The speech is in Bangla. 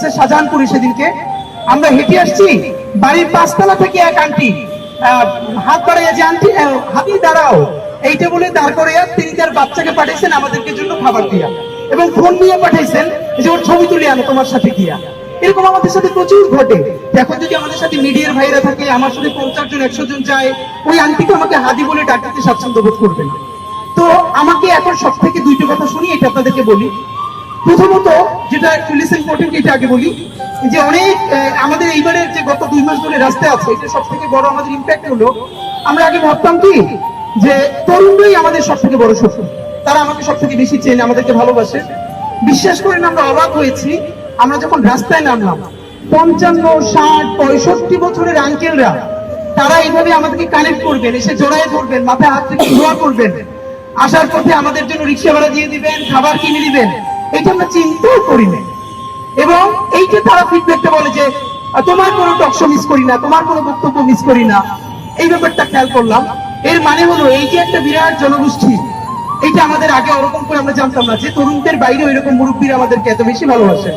শাহজাহানপুরে সেদিনকে আমরা হেঁটে আসছি, বাড়ির পাঁচতলা থেকে এক আন্টি হাত বাড়াইয়া যে আন্টি হাতি দাঁড়াও এইটা বলে দাঁড় করে তিনি তার বাচ্চাকে পাঠিয়েছেন আমাদেরকে জন্য খাবার দিয়া, এবং ফোন নিয়ে পাঠিয়েছেন যে ওর ছবি তুলে আনো তোমার সাথে গিয়া। এরকম আমাদের সাথে প্রচুর ঘটে। এখন যদি আমাদের সাথে মিডিয়ার ভাইরা থাকে, আমার সাথে 50 জন 100 জন যায়, ওই আন্টিকে আমাকে হাদি বলে ডাক দিতে স্বাচ্ছন্দ্য বোধ করবে না। তো আমাকে এখন সব থেকে দুইটা কথা শুনি, এটা আপনাদেরকে বলি। প্রথমত যেটা একটু লিসেন ইম্পর্টেন্ট, এটা আগে বলি যে অনেক আমাদের এইবারের যে গত 2 মাস ধরে রাস্তায় আছে, এটা সব থেকে বড় আমাদের ইম্প্যাক্ট হলো, আমরা আগে ভাবতাম কি যে তরুণরাই আমাদের সব থেকে বড় শত্রু, তারা আমাকে সব থেকে বেশি চেনে, আমাদেরকে ভালোবাসে। বিশ্বাস করেন আমরা অবাক হয়েছি, আমরা যখন রাস্তায় নামলাম 55, 60, 65 বছরের আঙ্কেলরা তারা এইভাবে আমাদেরকে কানেক্ট করবেন, এসে জড়ায় ধরবেন, মাথায় হাত থেকে দোয়া করবেন, আসার পথে আমাদের জন্য রিক্সা ভাড়া দিয়ে দিবেন, খাবার কিনে দিবেন, এটা আমরা চিন্তাও করি না। এবং এইটা তারা ফিডব্যাকটা বলে যে তোমার কোনো টকশো মিস করি না, তোমার কোনো বক্তব্য মিস করি না। এই ব্যাপারটা খেয়াল করলাম। এর মানে হলো এই যে একটা বিরাট জনগোষ্ঠী, এটা আমাদের আগে ওরকম করে আমরা জানতাম না যে তরুণদের বাইরে এরকম মুরব্বীরা আমাদেরকে এত বেশি ভালোবাসে।